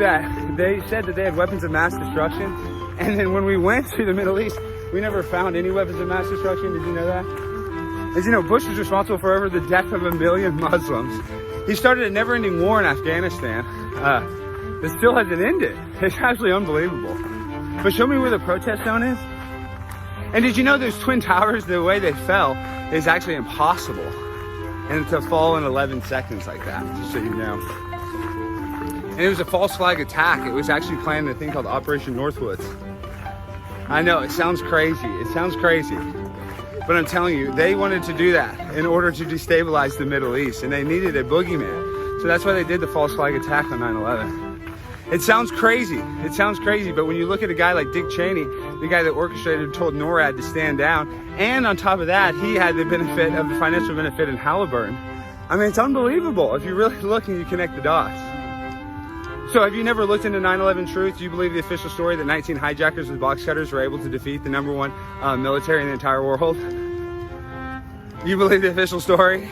that they said that they had weapons of mass destruction, and then when we went to the Middle East, we never found any weapons of mass destruction? Did you know that? As you know, Bush was responsible for over the death of 1 million Muslims. He started a never-ending war in Afghanistan that still hasn't ended. It's absolutely unbelievable. But show me where the protest zone is. And did you know those Twin Towers, the way they fell is actually impossible. And to fall in 11 seconds like that, just so you know. And it was a false flag attack. It was actually planned in a thing called Operation Northwoods. I know, it sounds crazy. It sounds crazy. But I'm telling you, they wanted to do that in order to destabilize the Middle East. And they needed a boogeyman. So that's why they did the false flag attack on 9/11. It sounds crazy. It sounds crazy. But when you look at a guy like Dick Cheney, the guy that orchestrated and told NORAD to stand down, and on top of that, he had the benefit of the financial benefit in Halliburton. I mean, it's unbelievable if you really look and you connect the dots. So have you never looked into 9/11 truth? Do you believe the official story that 19 hijackers with box cutters were able to defeat the #1 military in the entire world? You believe the official story?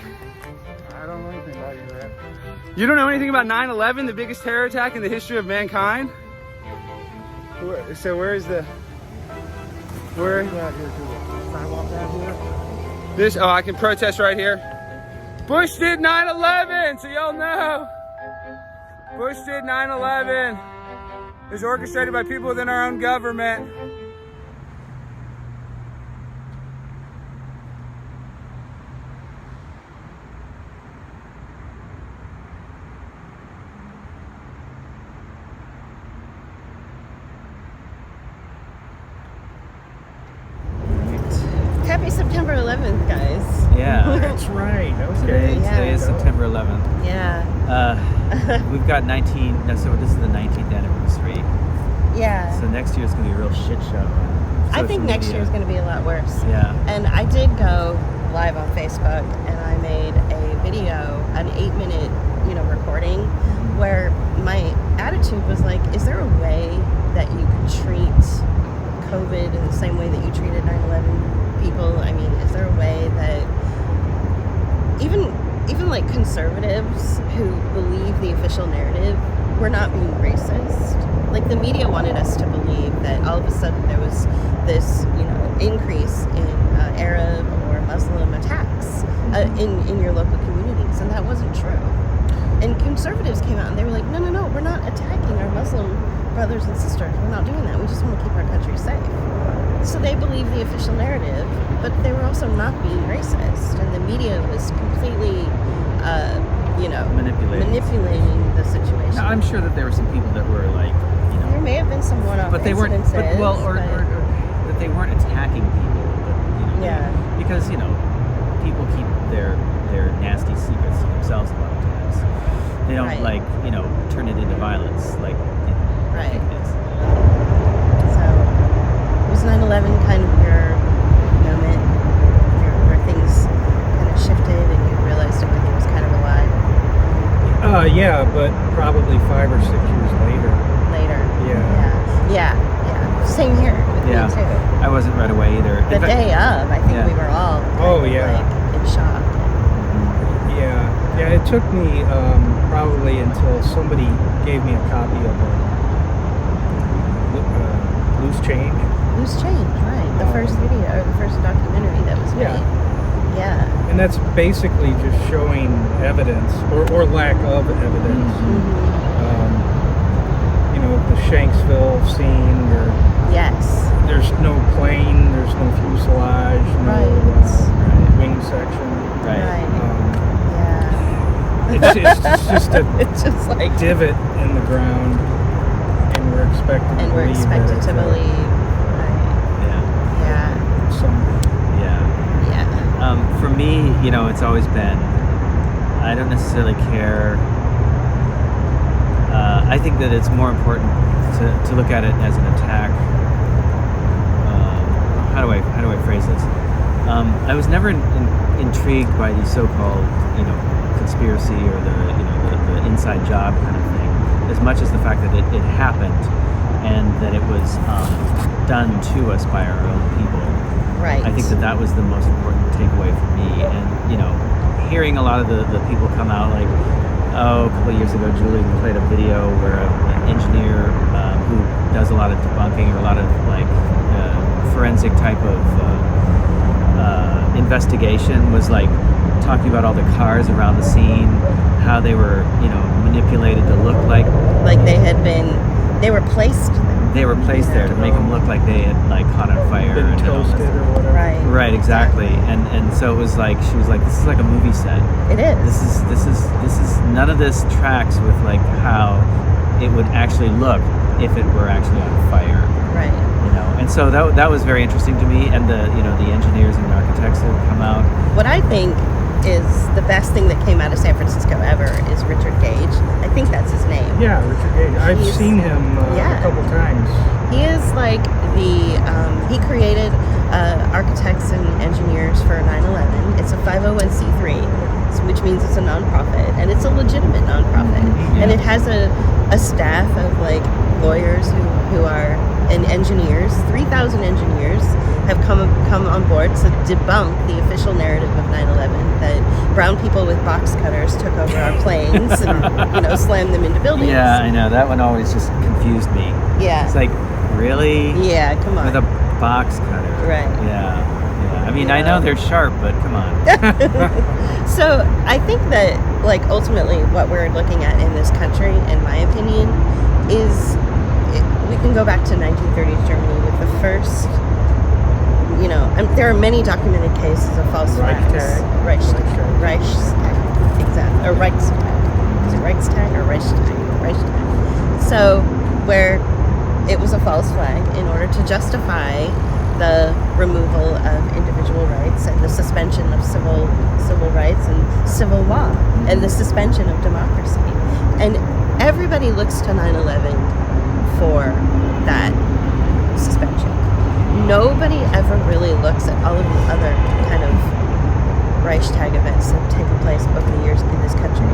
I don't know anything about you, man. You don't know anything about 9/11, the biggest terror attack in the history of mankind? So where is the... Where? Out here to the sidewalk out here. This, oh, I can protest right here. Bush did 9/11, so y'all know. Bush did 9/11. It was orchestrated by people within our own government. Happy September 11th, guys. Yeah. That's right. Today, Okay. today is September 11th. Yeah. We've got 19, no, so this is the 19th anniversary. Yeah. So next year is going to be a real shit show. I think next year is going to be a lot worse. Yeah. And I did go live on Facebook, and I made a video, an 8-minute, recording, where my attitude was like, is there a way that you could treat COVID in the same way that you treated 9/11 people? I mean, is there a way that even like conservatives who believe the official narrative were not being racist? Like, the media wanted us to believe that all of a sudden there was this, increase in Arab or Muslim attacks in your local communities, and that wasn't true. And conservatives came out and they were like, no, we're not attacking our Muslim brothers and sisters. We're not doing that. We just want to keep our country safe. So they believed the official narrative, but they were also not being racist. And the media was completely, manipulating the situation. Now, I'm sure that there were some people that were like, There may have been some one-off but they weren't, incidences, or that they weren't attacking people. But, Yeah. Because, people keep their nasty secrets to themselves a lot of times. They don't Right. turn it into violence like Right. it is. So, was 9/11 kind of your moment where things kind of shifted and you realized everything was kind of a lie? Yeah, but probably 5 or 6 years later. Later. Yeah. Yeah. Same here with Yeah. me too. I wasn't right away either. The In fact- day of, I think Yeah. we were all Oh, kind of, yeah. like, in shock. Yeah, it took me probably until somebody gave me a copy of Loose Change. Loose Change, right? The first video or the first documentary that was made. Yeah. And that's basically just showing evidence or lack of evidence. The Shanksville scene where Yes. there's no plane, there's no fuselage, no wing section. Right. Yeah. It's just a It's just like divot in the ground, and we're expected to believe that, believe. Right. Yeah. Yeah. Yeah. Yeah. For me, it's always been, I don't necessarily care. I think that it's more important to look at it as an attack. How do I phrase this? I was never intrigued by the so-called, conspiracy or the inside job kind of thing, as much as the fact that it happened and that it was done to us by our own people. Right. I think that was the most important takeaway for me. And, hearing a lot of the people come out like, a couple of years ago, Julie played a video where an engineer who does a lot of debunking or a lot of like forensic type of investigation was like talking about all the cars around the scene, how they were, manipulated to look like they were placed there to make them look like they had like caught on fire Been and toasted or whatever. Right, exactly. And so it was like she was like, this is like a movie set. It is. This is none of this tracks with like how it would actually look if it were actually on fire. Right. And so that was very interesting to me. And the engineers and architects that have come out. What I think is the best thing that came out of San Francisco ever is Richard Gage. I think that's his name. Yeah, Richard Gage. I've seen him a couple times. He is like he created architects and engineers for 9/11. It's a 501c3, which means it's a nonprofit, and it's a legitimate nonprofit. Yeah. And it has a staff of like lawyers who are and engineers. 3,000 engineers have come on board to debunk the official narrative of 9/11 that brown people with box cutters took over our planes and slammed them into buildings. Yeah, I know, that one always just confused me. Yeah. It's like, really? Yeah, come on. With a box cutter. Right. Yeah. I mean, I know they're sharp, but come on. So I think that like ultimately what we're looking at in this country, in my opinion, is we can go back to 1930s Germany with the first, there are many documented cases of false flags. Reichstag. Exactly. Or Reichstag. Is it Reichstag or Reichstag? So, where it was a false flag in order to justify the removal of individual rights and the suspension of civil rights and civil law and the suspension of democracy. And everybody looks to 9/11 for that suspension. Nobody ever really looks at all of the other kind of Reichstag events that have taken place over the years in this country.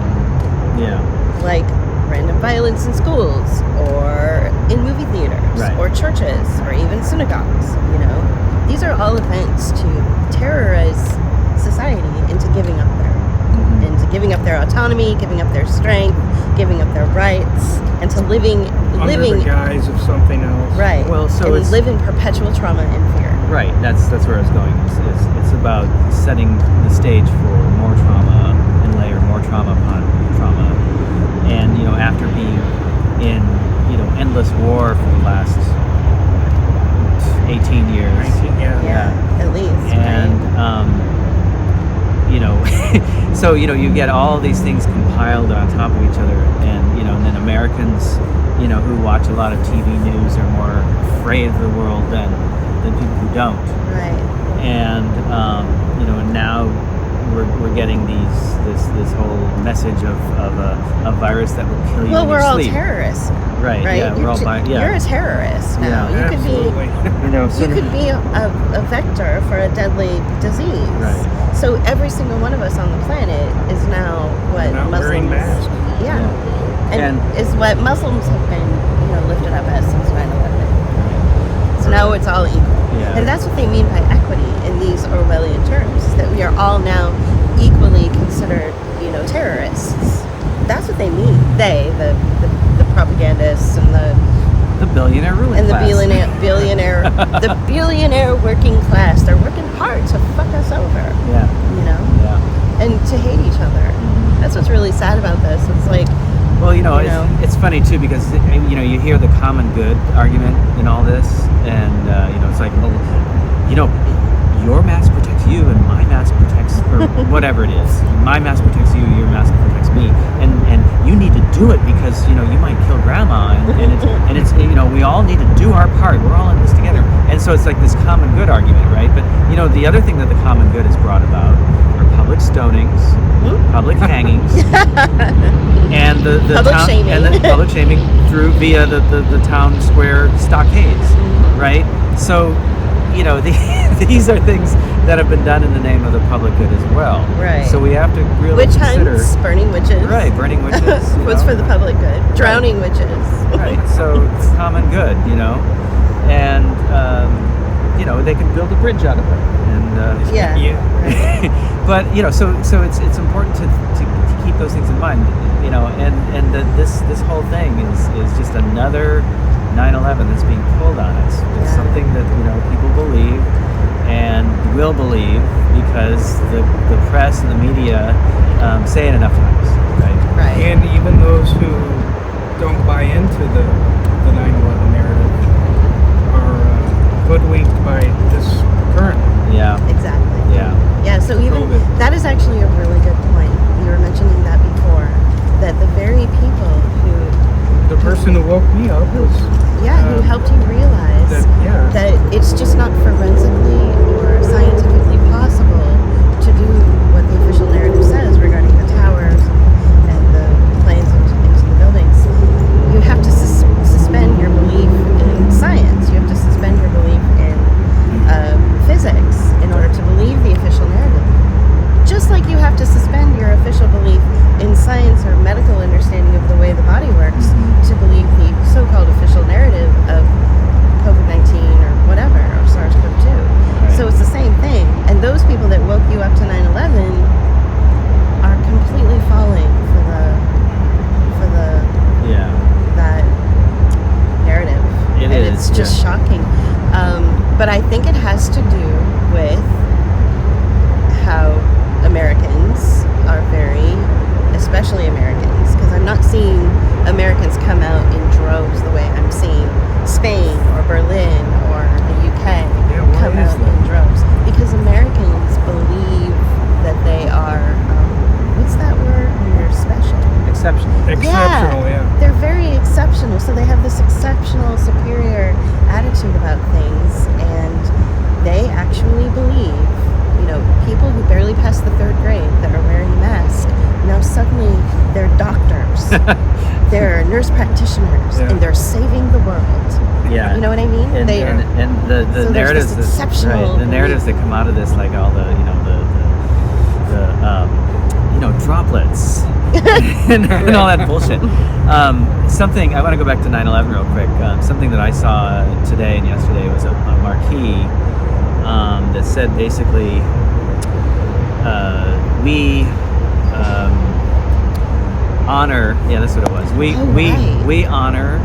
Yeah. Like random violence in schools or in movie theaters or churches or even synagogues, These are all events to terrorize society into giving up their autonomy, giving up their strength, giving up their rights, and to living under the guise of something else. Right. Well, so and live in perpetual trauma and fear. Right. That's where I was going. It's about setting the stage for more trauma and layer more trauma upon trauma. And after being in endless war for the last 18 years. 19, Yeah. At least. And so you get all these things compiled on top of each other, and then Americans who watch a lot of TV news are more afraid of the world than people who don't. Right. And and now we're getting this whole message of a virus that will kill you. Well, in we're your all sleep. terrorists. Right. Right. Yeah. We're all You're a terrorist now. Yeah. You Absolutely. you could be a vector for a deadly disease. Right. So every single one of us on the planet is now what Not Muslims. wearing masks. Yeah. And- And is what Muslims have been, lifted up as since 9/11. So now it's all equal. Yeah. And that's what they mean by equity in these Orwellian terms, is that we are all now equally considered, terrorists. That's what they mean. They, the propagandists and the billionaire ruling and the class. the billionaire working class. They're working hard to fuck us over. Yeah. Yeah. And to hate each other. That's what's really sad about this. It's like, Well, it's funny too because you hear the common good argument in all this, and it's like, your mask protects you, and my mask protects, or whatever it is. My mask protects you, your mask protects me, and you need to do it because you might kill grandma, and it's we all need to do our part. We're all in this together, and so it's like this common good argument, right? But the other thing that the common good has brought about are public stonings, public hangings, and the Public town, shaming. and then public shaming via the town square stockades, right? So, these are things that have been done in the name of the public good as well. Right. So we have to really witch consider. hunts, burning witches. Right, burning witches. What's for the public good? Drowning witches. Right. So it's common good, and they can build a bridge out of it, and Yeah. Yeah. Right. but so it's important to keep those things in mind, this whole thing is just another 9/11 that's being pulled on us. It's something that people believe and will believe because the press and the media say it enough times, right? Right. And even those who don't buy into the 9/11 narrative are hoodwinked by this current. Yeah. Exactly. Yeah. Yeah, so even COVID. that is actually a really good point. You were mentioning that before, that the very people The person who woke me up was who helped you realize that it's just not forensically or scientifically possible to do what the official narrative says regarding the towers and the planes into the buildings. You have to suspend your belief in science. You have to suspend your belief in physics in order to believe the official narrative. Just like you have to suspend your official belief in science or medical understanding of the way the body works to believe the so-called official narrative of COVID-19 or whatever, or SARS-CoV-2. Right. So it's the same thing. And those people that woke you up to 9/11 are completely falling for that narrative. It and is, it's just shocking. But I think it has to do with how Americans are especially Americans, because I'm not seeing Americans come out in droves the way I'm seeing Spain or Berlin or the UK come out in droves. Because Americans believe that they are, what's that word when you're special? Exceptional. They're very exceptional. So they have this exceptional, superior attitude about things, and they actually believe, people who barely passed the 3rd grade that are wearing masks, now suddenly they're doctors, they're nurse practitioners, and they're saving the world. Yeah. You know what I mean? And the so narratives, the narratives that come out of this, like all the droplets and all that bullshit. Something I want to go back to 9/11 real quick. Something that I saw today and yesterday was a marquee that said basically, we honor. Yeah, that's what it was. We honor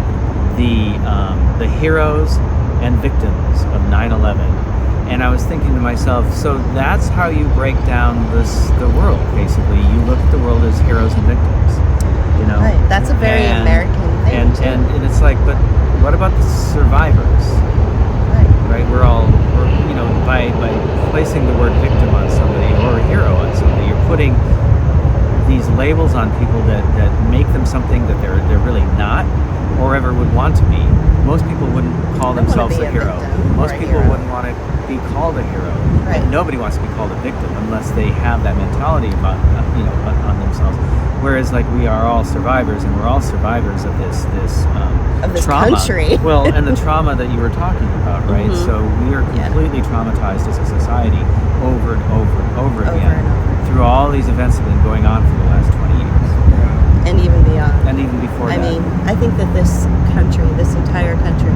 the heroes and victims of 9/11. And I was thinking to myself, so that's how you break down the world, basically. You look at the world as heroes and victims, Right. That's a very American thing, too. And it's like, but what about the survivors? Right? We're by placing the word victim on somebody or a hero on somebody, you're putting these labels on people that make them something that they're really not or ever would want to be. Most people wouldn't call themselves a hero. Most people wouldn't want to be called a hero. Right. And nobody wants to be called a victim unless they have that mentality about on themselves. Whereas we are all survivors, and we're all survivors of this trauma. Country. Well, and the trauma that you were talking about, right? Mm-hmm. So we are completely traumatized as a society over and over again through all these events that have been going on for the last 20 years. And even beyond. And even before that. I mean, I think that this entire country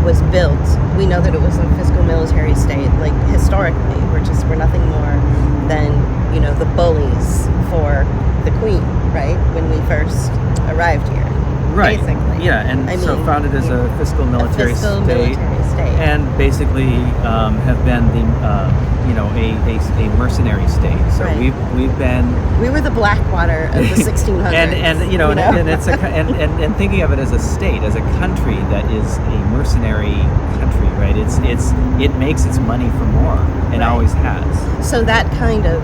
was built. We know that it was a fiscal military state. Historically, we're nothing more than, the bullies for the Queen, right? When we first arrived here. Right. Basically. Yeah, and founded as a fiscal military state. And basically have been a mercenary state. So we've been. We were the Blackwater of the 1600s. and it's and thinking of it as a state, as a country that is a mercenary country, right? It makes its money from war and always has. So that kind of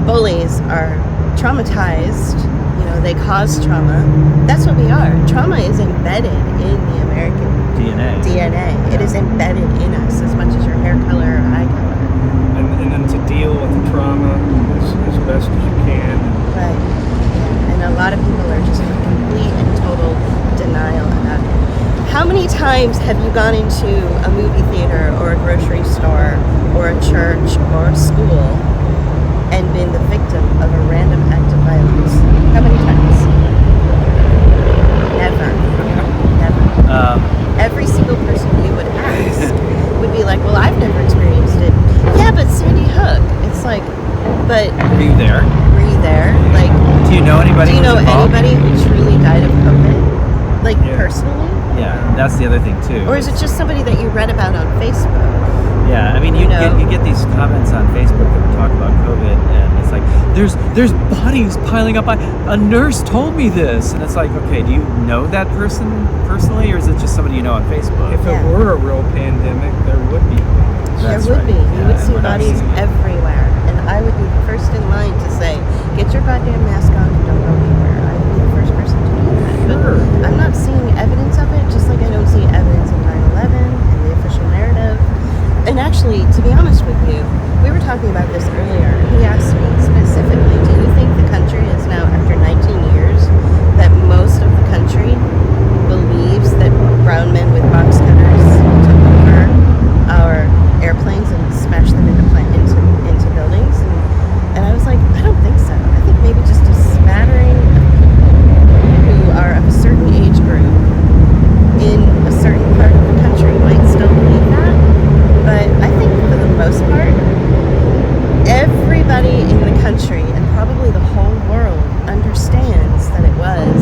bullies are traumatized. They cause trauma. That's what we are. Trauma is embedded in the American DNA. Yeah. It is embedded in us as much as your hair color or eye color. And then to deal with the trauma as best as you can. Right. Yeah. And a lot of people are just in complete and total denial about it. How many times have you gone into a movie theater or a grocery store or a church or a school and been the victim of a random act of violence? How many times? Never. Every single person you would ask would be like, well, I've never experienced it. Yeah, but Sandy Hook. It's like, But Were you there? were you there? Like, Do you know anybody? do you who's know involved? anybody who truly died of COVID? Like, Yeah. personally? Yeah, that's the other thing too. Or is it just somebody that you read about on Facebook? Yeah, I mean, you know? get these comments on Facebook that would talk about COVID, and it's like, there's bodies piling up. A nurse told me this, and it's like, okay, do you know that person personally, or is it just somebody you know on Facebook? If Yeah. it were a real pandemic, there would be bodies. That's there would right. be. You Yeah, would and see we're not bodies seeing it. everywhere. And I would be the first in line to say, get your goddamn mask on and don't go anywhere. I would be the first person to do that. Sure. But I'm not seeing evidence of it, just like I don't see evidence of 9/11 and the official narrative. And actually, to be honest with you, we were talking about this earlier. He asked me specifically, do you think the country is now, after 19 years, that most of the country believes that brown men with box cutters took over our airplanes and smashed them into buildings? And I was like, I don't think so. I think maybe just a smattering of people who are of a certain age group in a certain part of the country might still believe that. But I think for the most part, everybody in the country and probably the whole world understands that it was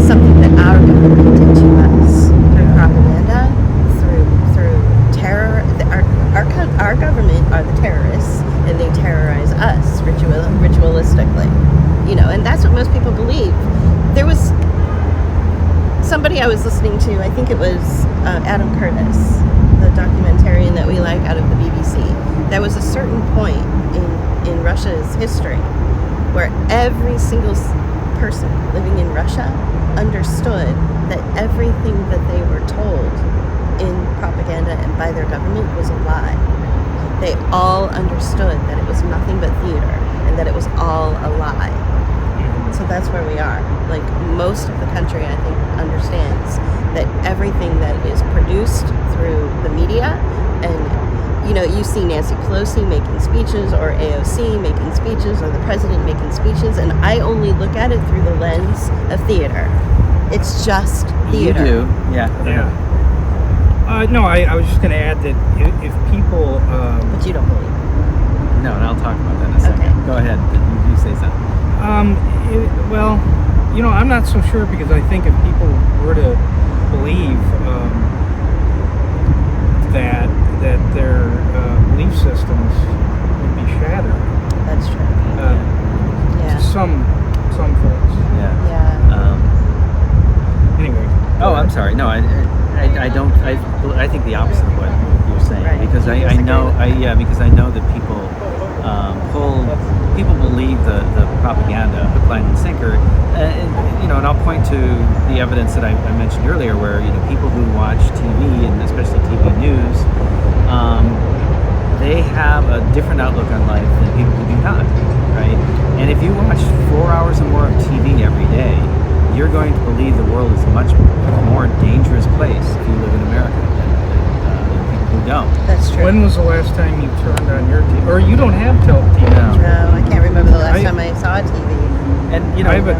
something that our government did to us through propaganda, through terror. Our government are the terrorists, and they terrorize us ritualistically. You know, and that's what most people believe. There was somebody I was listening to, I think it was Adam Curtis, the documentarian that we like out of the BBC. There was a certain point in Russia's history where every single person living in Russia understood that everything that they were told in propaganda and by their government was a lie. They all understood that it was nothing but theater and that it was all a lie. So that's where we are. Like, most of the country, I think, understands that everything that is produced through the media, and, you know, you see Nancy Pelosi making speeches, or AOC making speeches, or the president making speeches, and I only look at it through the lens of theater. It's just theater. You do, yeah. Yeah. No, I was just going to add that if people... But you don't believe it. No, and I'll talk about that in a second. Okay. Go ahead, you say something. well, you know, I'm not so sure, because I think if people were to believe that their belief systems would be shattered. That's true. Yeah. To some folks. Yeah. Yeah. Anyway. Oh, I'm sorry. No, I don't. I think the opposite of what you're saying, Right. because You I disagree know. with that. Because I know that people believe the propaganda, hook, line, and sinker. And, you know, and I'll point to the evidence that I mentioned earlier, where, you know, people who watch TV, and especially TV news, they have a different outlook on life than people who do not, right? And if you watch 4 hours or more of TV every day, you're going to believe the world is a much more dangerous place if you live in America than people who don't. That's true. When was the last time you turned on your TV? Or you don't have TV? No. No, I can't remember the last time I saw a TV. And, you know, I have a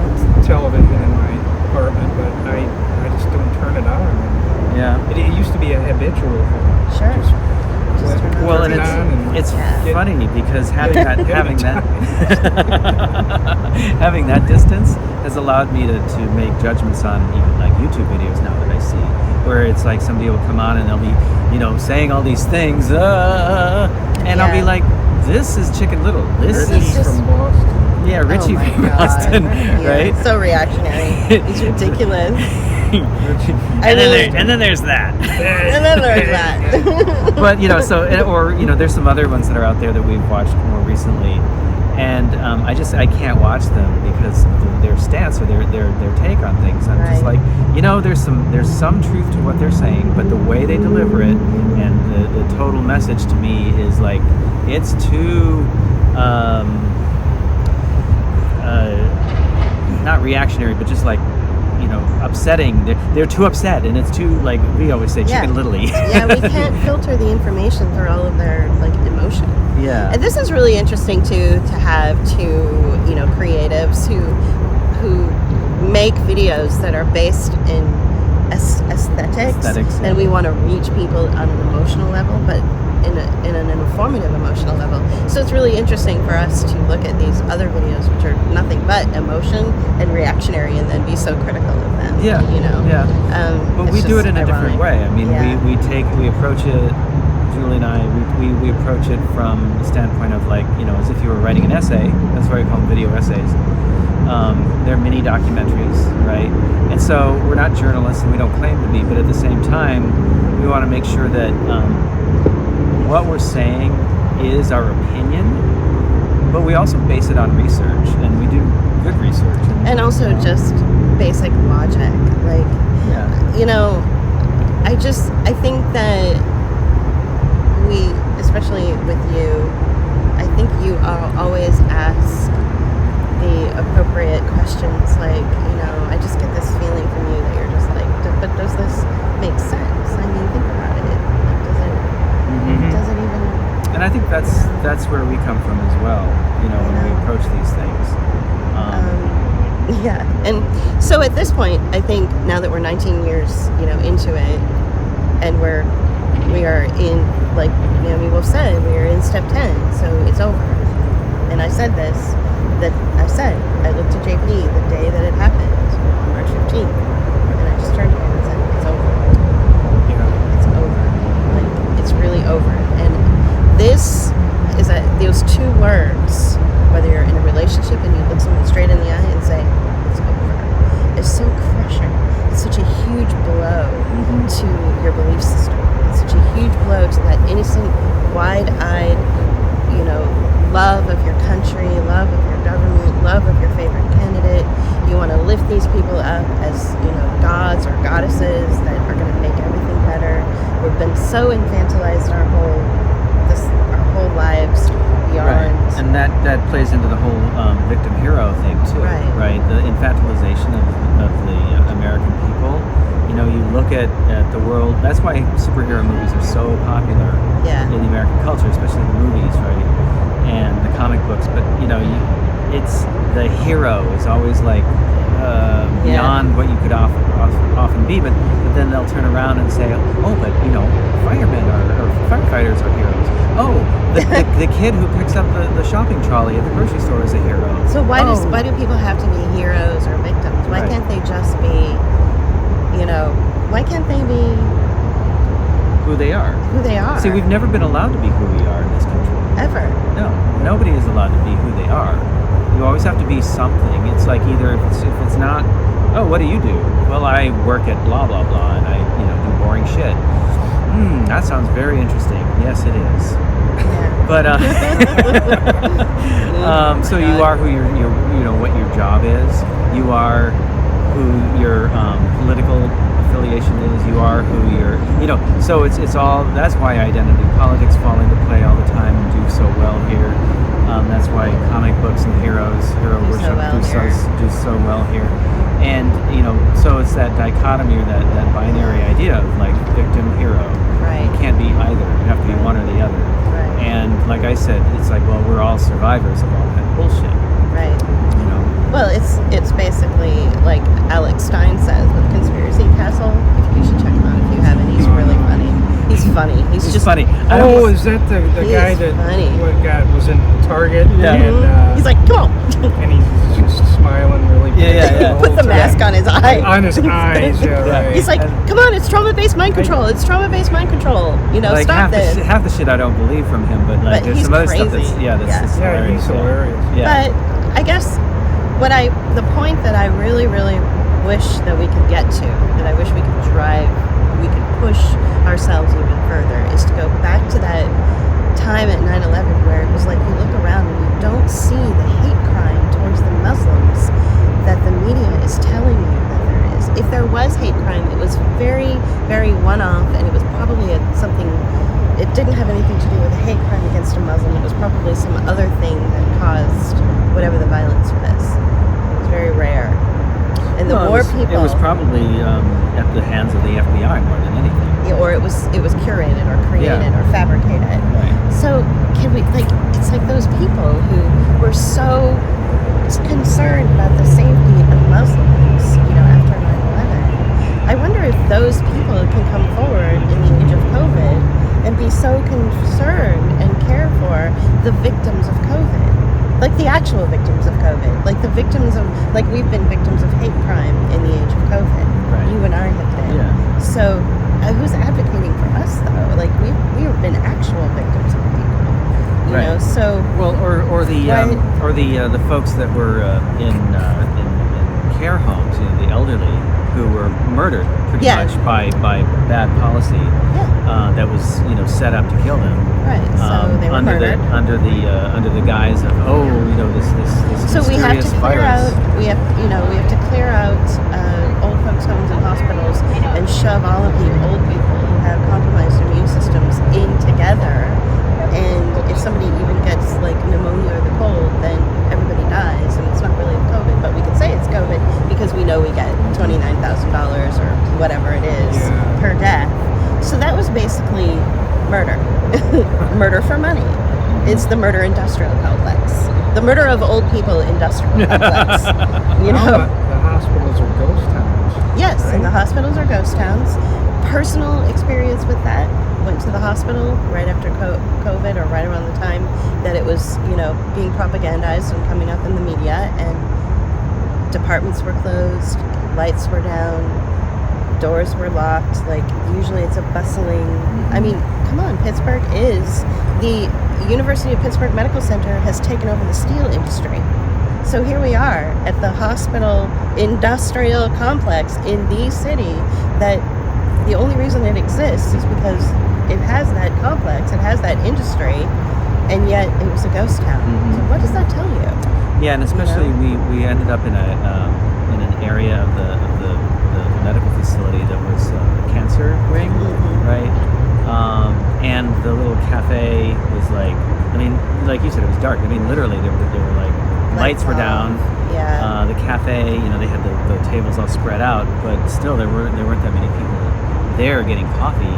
television in my apartment, but I just don't turn it on. yeah. It used to be a habitual thing. Sure. Just turn it Well, turn and it on and it's Yeah. funny because having that Hypnotized. having that distance has allowed me to make judgments on even like YouTube videos now that I see, where it's like somebody will come on and they'll be, you know, saying all these things, and I'll be Yeah. like, this is Chicken Little. This Richie is just- from Boston. yeah, Richie Oh my from God. Boston, Yeah, right? So reactionary. It's ridiculous. And then there's that. And then there's that. But, you know, or, you know, there's some other ones that are out there that we've watched more recently, and I can't watch them because of their stance or their take on things. I'm just Right. like, you know, there's some truth to what they're saying, but the way they deliver it and the total message to me is like, it's too not reactionary, but just like, you know, upsetting. They're too upset, and it's too, like we always say, Yeah. Chicken Little-y. Yeah, we can't filter the information through all of their like emotion. Yeah. And this is really interesting to have two, you know, creatives who make videos that are based in aesthetics, yeah. and we want to reach people on an emotional level, but in an informative emotional level. So it's really interesting for us to look at these other videos, which are nothing but emotion and reactionary, and then be so critical of them. Yeah. You know. Yeah. But we it's do it just in a different ironic. way. I mean, Yeah. we approach it. Julie and I, we approach it from the standpoint of like, you know, as if you were writing an essay. That's why we call them video essays. They're mini documentaries, right? And so we're not journalists, and we don't claim to be, but at the same time, we want to make sure that what we're saying is our opinion, but we also base it on research, and we do good research. And also just basic logic. Like, Yeah. you know, I think that we, especially with you, I think you always ask the appropriate questions. Like, you know, I just get this feeling from you that you're just like, but does this make sense? I mean, think about it. Like, does it even? And I think that's where we come from as well. You know, when we approach these things. Yeah, and so at this point, I think now that we're 19 years, you know, into it, and we are in, like Naomi Wolf said, we are in step 10, so it's over. And I said this, I looked at JP the day that it happened, March 15th, and I just turned to him and said, it's over. Yeah. It's over. Like, it's really over. And this is those two words, whether you're in a relationship and you look someone straight in the eye and say, it's over, is so crushing. It's such a huge blow to your belief system. It's such a huge blow to that innocent, wide-eyed, you know, love of your country, love of your government, love of your favorite candidate. You want to lift these people up as, you know, gods or goddesses that are going to make everything better. We've been so infantilized our whole lives beyond. Right. And that plays into the whole victim hero thing too. Right. The infantilization of the American people. You know, you look at the world. That's why superhero movies are so popular Yeah. in the American culture, especially the movies, right? And the comic books. But you know, it's the hero is always like beyond what you could often be. But then they'll turn around and say, oh, but you know, firemen or firefighters are heroes. Oh, the kid who picks up the shopping trolley at the grocery store is a hero. So why do people have to be heroes or victims? Why Right. can't they just be, you know, why can't they be Who they are. who they are? See, we've never been allowed to be who we are in this country. Ever. No, nobody is allowed to be who they are. You always have to be something. It's like either if it's not, oh, what do you do? Well, I work at blah blah blah, and I do boring shit. That sounds very interesting. Yes, it is. Yeah. But so you are who what your job is. You are who your political affiliation is. You are who you're. So it's all. That's why identity politics fall into play all the time and do so well here. That's why comic books and hero worship do so well here. And so it's that dichotomy or that binary idea of like victim hero. Right. It can't be either. You have to be one or the other. Right. And like I said, it's like, well, we're all survivors of all that bullshit. Right. Well, it's basically like Alex Stein says with Conspiracy Castle. You should check him out if you haven't. He's really funny. He's funny. He's just funny. Oh, is that the guy that funny. was in Target? Yeah. And, he's like, come on. and he's just smiling really big. Yeah. whole Put the time. mask on his eye. On his eyes, yeah, right. He's like, come on, it's trauma-based mind control. It's trauma-based mind control. Like Stop this. half the shit I don't believe from him, but like But there's he's some other stuff crazy. that's Yeah, hilarious. he's hilarious. Yeah. But I guess the point that I really, really wish that we could get to, that I wish we could push ourselves even further, is to go back to that time at 9/11 where it was like you look around and you don't see the hate crime towards the Muslims that the media is telling you that there is. If there was hate crime, it was very, very one-off, and it was probably something. It didn't have anything to do with a hate crime against a Muslim. It was probably some other thing that caused whatever the violence was. It was very rare. And the more people... It was probably at the hands of the FBI more than anything. Yeah, or it was curated or created or fabricated. Right. So can we, it's like those people who were so concerned about the safety of Muslims, after 9/11. I wonder if those people can come forward in the age of COVID and be so concerned and care for the victims of COVID. Like the actual victims of COVID. Like the victims of, like we've been victims of hate crime in the age of COVID. Right. You and I have been. Yeah. So who's advocating for us though? Like we've been actual victims of hate crime. You know, so well, or the right. The folks that were in care homes, you know, the elderly who were murdered pretty Yeah. much by bad policy that was, you know, set up to kill them. Right. So they were under murdered. under the guise of, oh, you know, this So we have to mysterious clear virus. out. We have to clear out old folks' homes and hospitals and shove all of the old people who have compromised immune systems in together. And if somebody even gets like pneumonia or the cold, then everybody dies, and it's not really COVID, but we can say it's COVID because we know we get $29,000 or whatever it is per death. So that was basically murder, murder for money. It's the murder industrial complex, the murder of old people industrial complex. You know, the hospitals are ghost towns. yes, right? and the hospitals are ghost towns. Personal experience with that. Went to the hospital right after COVID, or right around the time that it was, you know, being propagandized and coming up in the media, and departments were closed, lights were down, doors were locked. Like usually it's a bustling, I mean, come on, Pittsburgh is, the University of Pittsburgh Medical Center has taken over the steel industry. So here we are at the hospital industrial complex in the city that the only reason it exists is because it has that complex, it has that industry, and yet it was a ghost town. So what does that tell you? Yeah, and especially we ended up in an area of the medical facility that was a cancer wing, right? And the little cafe was like, I mean, like you said, it was dark. I mean, literally, they were like, lights were down. Yeah. The cafe, you know, they had the tables all spread out, but still there weren't that many people there getting coffee.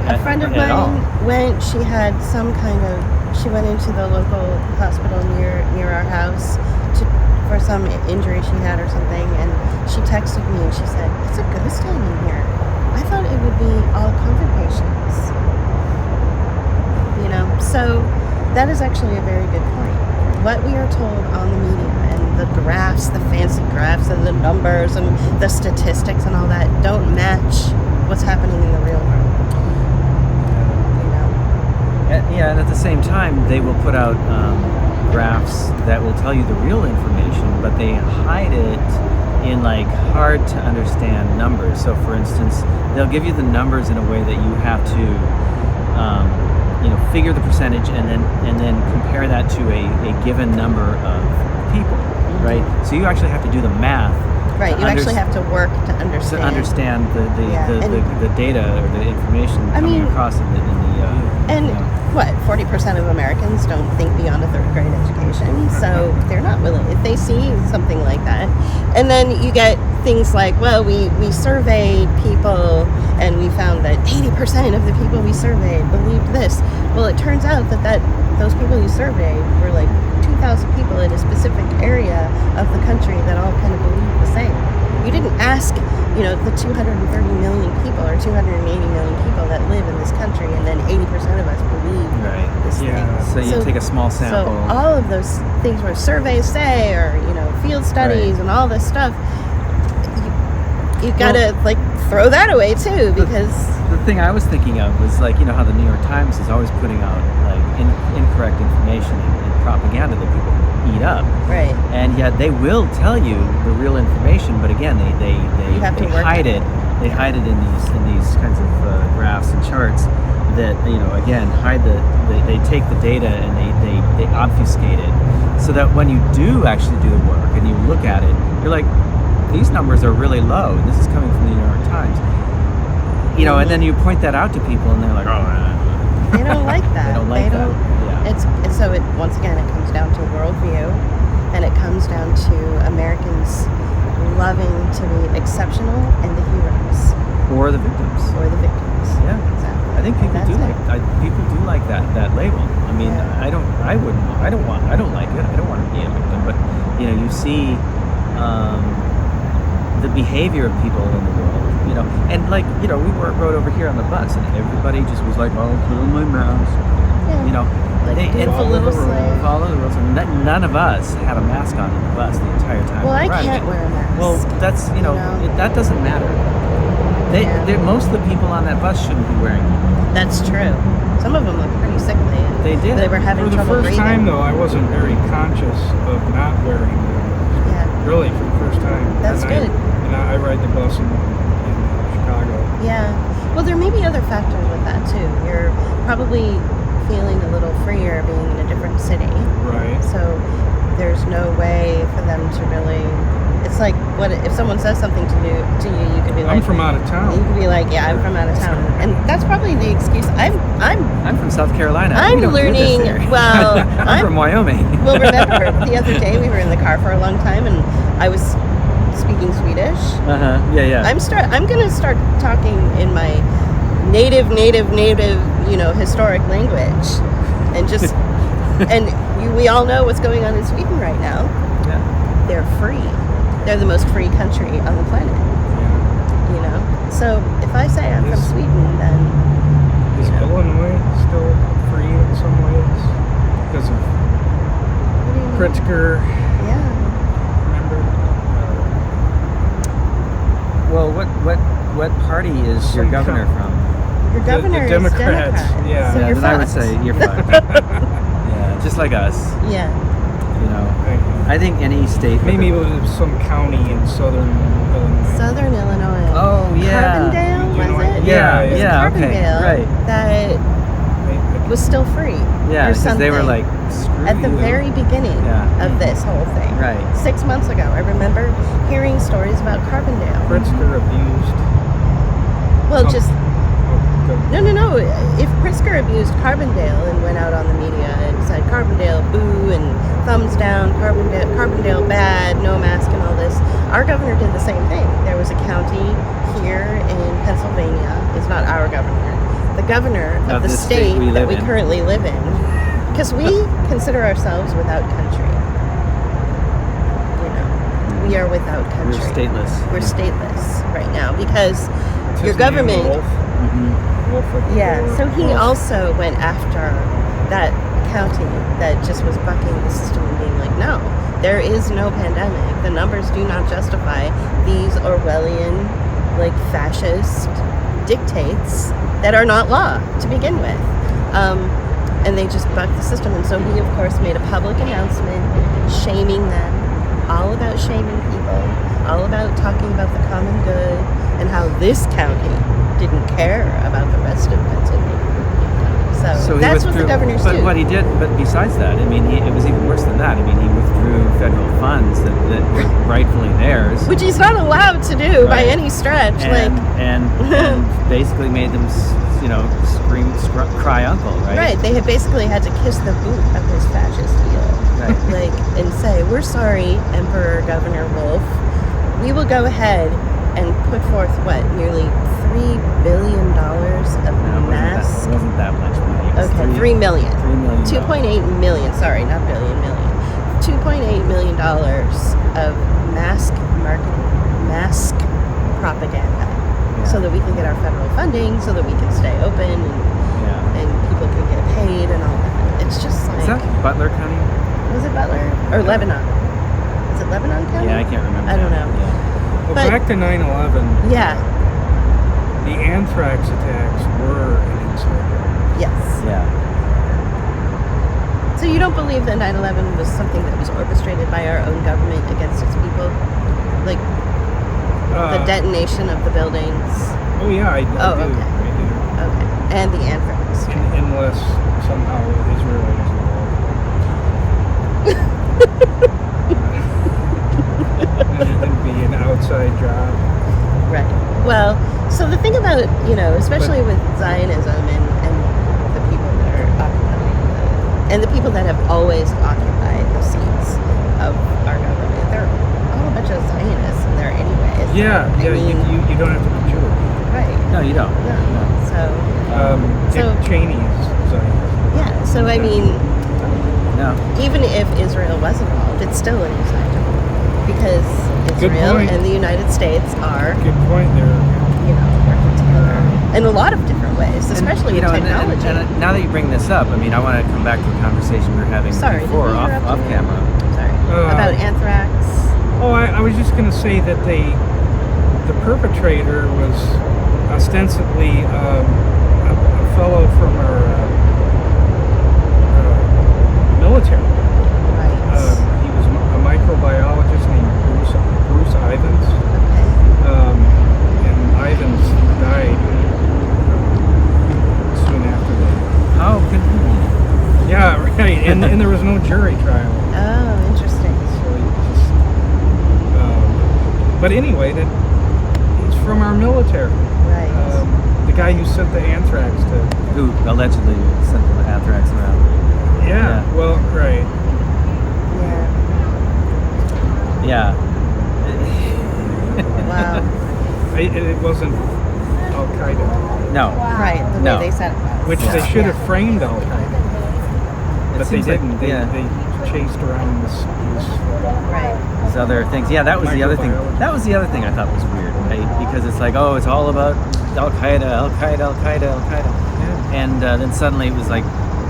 A friend of mine went. She had some kind of. She went into the local hospital near our house for some injury she had or something, and she texted me and she said, "It's a ghost town in here. I thought it would be all COVID patients." You know, so that is actually a very good point. What we are told on the media and the graphs, the fancy graphs and the numbers and the statistics and all that don't match what's happening in the real world. Yeah, and at the same time, they will put out graphs that will tell you the real information, but they hide it in like hard to understand numbers. So, for instance, they'll give you the numbers in a way that you have to, figure the percentage and then compare that to a given number of people, right? So you actually have to do the math. Right, you actually have to work to understand. To understand the data or the information coming across in the what, 40% of Americans don't think beyond a third grade education, so they're not willing, if they see something like that. And then you get things like, well, we surveyed people and we found that 80% of the people we surveyed believed this. Well, it turns out that those people you surveyed were like 2,000 people in a specific area of the country that all kind of believe the same. You didn't ask, the 230 million people or 280 million people that live in this country, and then 80% of us believe this thing. So you take a small sample. So all of those things where surveys say, or field studies and all this stuff, you gotta throw that away too, because the thing I was thinking of was how the New York Times is always putting out incorrect information and propaganda that people eat up. Right. And yet they will tell you the real information, but again they hide it. They hide it in these kinds of graphs and charts that again hide they take the data and they obfuscate it, so that when you do actually do the work and you look at it, you're like, these numbers are really low, and this is coming from the New York Times. And then you point that out to people, and they're like, oh. They don't like that. They don't like that. Yeah. So once again, it comes down to worldview, and it comes down to Americans loving to be exceptional and the heroes, or the victims. Yeah, exactly. I think people do like that label. I mean, I don't like it. I don't want to be a victim, but you see. the behavior of people in the world, you know, and like, you know, we rode over here on the bus, and everybody just was like, "Oh, put on my mask," Yeah. you know. Like They- dutiful and little slave. follow the rules. And none of us had a mask on in the bus the entire time. Well, I we were riding. can't wear a mask. Well, that's, you know, You know? that doesn't matter. Most of the people on that bus shouldn't be wearing them. That's true. Some of them look pretty sickly. And They did. They were having For the trouble first breathing. time, though, I wasn't very conscious of not wearing them. Yeah. Really, for the first time. That's And good. And I ride the bus in Chicago. Yeah. Well, there may be other factors with that too. You're probably feeling a little freer being in a different city. Right. So there's no way for them to really. It's like, what if someone says something to you? You could be like, I'm from out of You town. could be like, yeah, I'm from out of town, and that's probably the excuse. I'm from South Carolina. I'm We don't do this learning- here. well, I'm from Wyoming. Well, remember the other day we were in the car for a long time, and I was speaking Swedish. Yeah. I'm gonna start talking in my native, you know, historic language, and just we all know what's going on in Sweden right now. Yeah. They're free. They're the most free country on the planet. Yeah. You know. So if I say I'm from Is- Sweden, then Is Illinois still free in some ways? Because of what do you mean? Pritzker, Yeah. remember? Well, what party is your Some governor from? Your governor the Democrats, is Democrat. yeah. So Yeah, you're then I would fucked. say you're fucked. Yeah, just like us. Yeah. You know, I think any state. with Maybe a- it was some county in southern Illinois. Southern Illinois. Oh yeah. Carbondale, You know was what- it? yeah, It was yeah, okay, Carbondale right. that I- was still free. Yeah, or because they were something. like, screw At the you. very beginning Yeah. of this whole thing. Right. 6 months ago, I remember hearing stories about Carbondale. Pritzker abused. Well, some- just oh, go- no. If Pritzker abused Carbondale and went out on the media and said Carbondale boo and thumbs down, Carbondale bad, no mask and all this, our governor did the same thing. There was a county here in Pennsylvania. It's not our governor. The governor of the the state we that live we in. currently live in, because we consider ourselves without country. You know, we are without We're country. stateless. We're stateless right now because What's your his name, government. Wolf? Mm-hmm. Wolf of Yeah, the- so he Wolf. also went after that county that just was bucking the system and being like, no, there is no pandemic. The numbers do not justify these Orwellian, like, fascist dictates that are not law to begin with. And they just bucked the system. And so he, of course, made a public announcement shaming them, all about shaming people, all about talking about the common good and how this county didn't care about the rest of Pennsylvania. So he that's what the withdrew- governors but do. what he did, but besides that, I mean, it was even worse than that. I mean, he withdrew federal funds that were rightfully theirs, Which he's not allowed to do by Right. any stretch. and basically made them, cry uncle, right? Right, they had basically had to kiss the boot of his fascist heel. Right. Like, and say, we're sorry, Emperor Governor Wolf. We will go ahead and put forth, nearly $3 billion of No, masks? it wasn't that much money. It was Okay, 3 million. $3 million. 2.8 million, sorry, not billion, million. $2.8 million of mask marketing, mask propaganda, so that we can get our federal funding, so that we can stay open and people can get paid and all that. It's just like, Is that Butler County? was it Butler? Or Lebanon? Is it Lebanon County? Yeah, I can't remember. I don't now. know. Yeah. Well, but- back to 9/11. Yeah, The anthrax attacks were an inside job. yes. Yeah. So you don't believe that 9/11 was something that was orchestrated by our own government against its people? Like the detonation of the buildings? Oh yeah, I do. Oh, I okay. do. Okay. And the anthrax. Unless somehow Israel is involved. It'd be an outside job. Right. Well, so the thing about, especially with Zionism and the people that are occupying and the people that have always occupied the seats of our government, they're all a bunch of Zionists in there anyways. Yeah, I mean, you don't have to be Jewish. right. No, you don't. No. So, Dick Cheney is Zionist. yeah. So, I mean, No. even if Israel was involved, it's still an inside job. because it's Good real, point. and the United States are, Good point there. working together in a lot of different ways, especially with and technology. now that you bring this up, I mean, I want to come back to a conversation we were having Sorry, did before we interrupt off you? camera. Sorry. About anthrax. Oh, I was just going to say that the perpetrator was ostensibly a fellow from our military. Right. He was a microbiologist named Bruce Ivans. Okay. And Ivans died soon after that. How convenient. Yeah, right. And there was no jury trial. Oh, interesting. So he just, but anyway, that he's from our military. Right. The guy who sent the anthrax to. Who allegedly sent the anthrax around. Yeah. Well, right. Yeah. Yeah. Wow. It wasn't Al Qaeda, No. Right. The way No. they said it was. which they should have framed Al Qaeda, It but they seems like- didn't. yeah. They chased around this Right. These other things. Yeah, that was the other thing. Microbiology. That was the other thing I thought was weird, right? Because it's like, oh, it's all about Al Qaeda, Al Qaeda, Al Qaeda, Al Qaeda, Yeah. and then suddenly it was like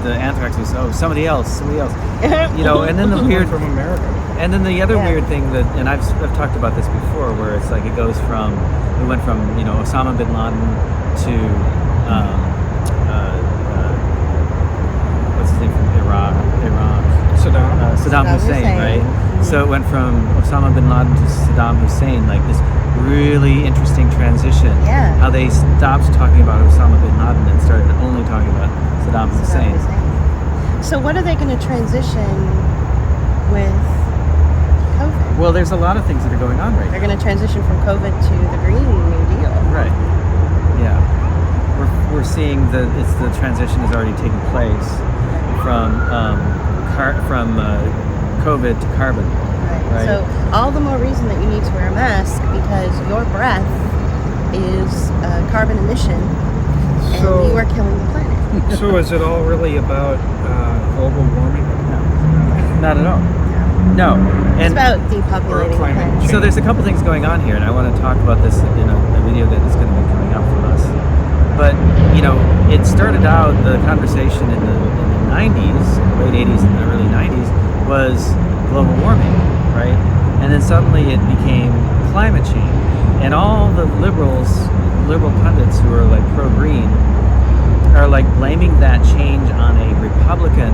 the anthrax was somebody else, you know. And then the weird, from America. and then the other Yeah. weird thing that, and I've talked about this before, where it's like it went from Osama bin Laden to what's his name from Iraq. Saddam. Saddam Hussein, Hussein. right? So it went from Osama bin Laden to Saddam Hussein, like this really interesting transition. Yeah. How they stopped talking about Osama bin Laden and started only talking about Saddam Hussein. So what are they going to transition with COVID? Well, there's a lot of things that are going on right They're now. going to transition from COVID to the Green New Deal. Right. Yeah. We're seeing the transition is already taking place from COVID to carbon. Right. So all the more reason that you need to wear a mask, because your breath is carbon emission, and So- you are killing the planet. So is it all really about global warming? Not at all. No. It's And about Or depopulating the climate planet. change. so there's a couple things going on here, and I want to talk about this in a video that is going to be coming up from us. But it started out, the conversation in the 90s, late 80s and the early 90s, was global warming, right? And then suddenly it became climate change, and all the liberal pundits who are like pro-green are like blaming that change on a Republican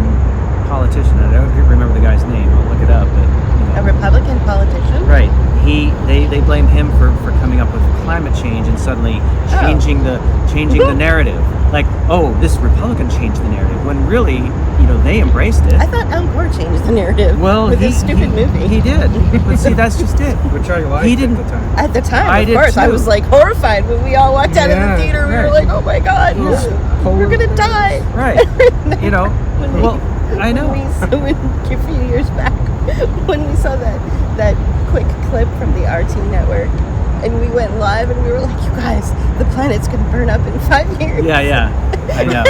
politician. I don't remember the guy's name. I'll look it up. But A Republican politician? right, they blame him for coming up with climate change and suddenly changing the narrative. Like, oh, this Republican changed the narrative, when really, they embraced it. I thought Al Gore changed the narrative with his stupid movie. He did. But see, that's just it. Which I liked He didn't- at the time. At the time, I of did course, I too. was like horrified when we all walked out of Yeah, the theater. We were right. like, "Oh my God, we're gonna die!" Right. When Well, I know. A few years back, when we saw that quick clip from the RT network, and we went live, and we were like, "You guys, the planet's gonna burn up in 5 years." Yeah, I know.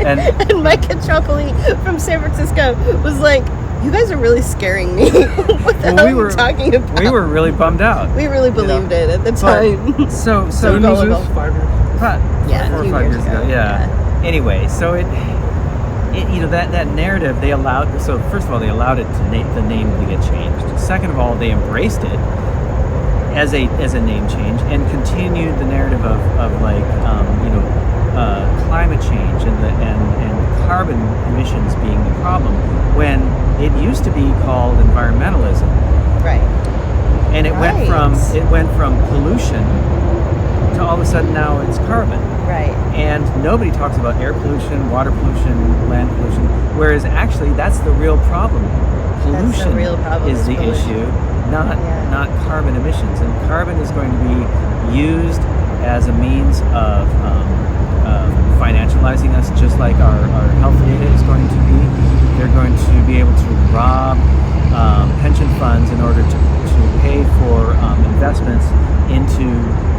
And And Micah Tropoli from San Francisco was like, "You guys are really scaring me." What the hell are you talking about? we were really bummed out. We really believed it at the time. But, so When was gullible. this? 5 years? Yeah, 4 a or few 5 years years ago. ago, Yeah. Anyway, so it that narrative they allowed. So first of all, they allowed it the name to get changed. Second of all, they embraced it as a name change and continued the narrative of like climate change and carbon emissions being the problem, when it used to be called environmentalism. Right. And it went from pollution to all of a sudden now it's carbon. Right. And nobody talks about air pollution, water pollution, land pollution, whereas actually that's the real problem. Pollution That's the real problem, is is the pollution. issue, not Yeah. not carbon emissions. And carbon is going to be used as a means of financializing us, just like our health data is going to be. They're going to be able to rob pension funds in order to pay for investments into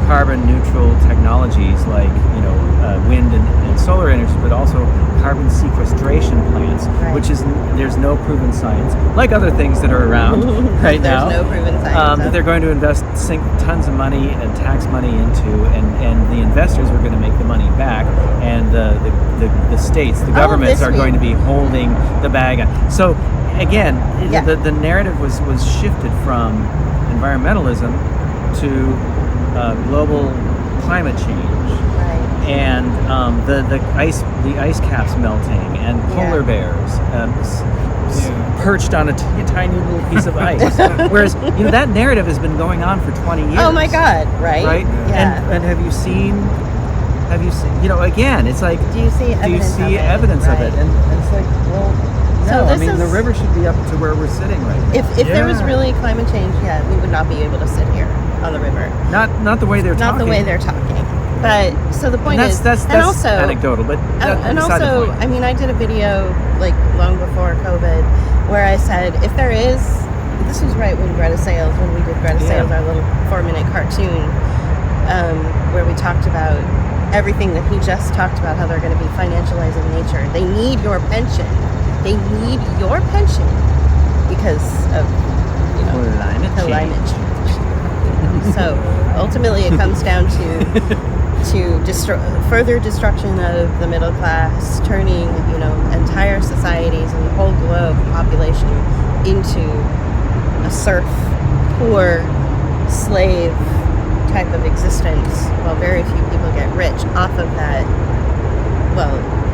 carbon neutral technologies like wind and solar energy, but also carbon sequestration plants, Right. which is there's no proven science, like other things that are around right now. There's no proven science. That they're going to sink tons of money and tax money into, and the investors are going to make the money back, and the states, the governments are going to be holding the bag. So again, the narrative was shifted from environmentalism to global climate change, and the ice caps melting, and polar bears perched on a tiny little piece of ice. Whereas that narrative has been going on for 20 years. Oh my God! Right? Yeah. And have you seen? Again, it's like, do you see evidence of it? And it's like, well, no. So the river should be up to where we're sitting right now. If there was really climate change, we would not be able to sit here on the river. Not the way they're talking. Not the way they're talking. But so the point is, that's also anecdotal. But and also, I mean, I did a video like long before COVID where I said, if there is, this was right when we did Greta Sales, our little 4-minute cartoon, where we talked about everything that he just talked about, how they're going to be financializing nature. They need your pension. They need your pension because of climate change. So ultimately, it comes down to further destruction of the middle class, turning entire societies and the whole globe population into a serf, poor, slave type of existence, while very few people get rich off of that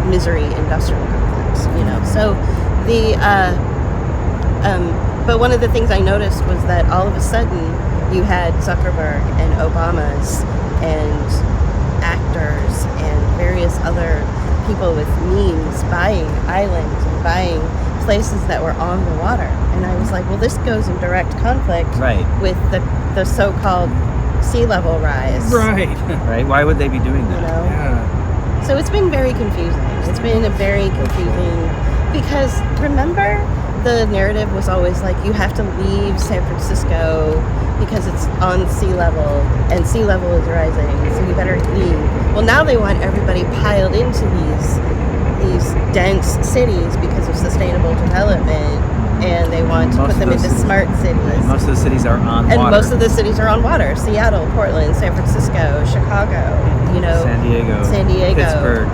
misery industrial complex. So but one of the things I noticed was that all of a sudden you had Zuckerberg and Obama's and actors and various other people with means buying islands and buying places that were on the water. And I was like, well, this goes in direct conflict with the so-called sea level rise. Right. Why would they be doing that? Yeah. So it's been very confusing. It's been a very confusing, because remember, the narrative was always like, you have to leave San Francisco because it's on sea level and sea level is rising, so you better leave. Well, now they want everybody piled into these dense cities because of sustainable development, and they want to put them into smart cities. Right. Most of the cities are on water. And most of the cities are on water. Seattle, Portland, San Francisco, Chicago, San Diego, Pittsburgh,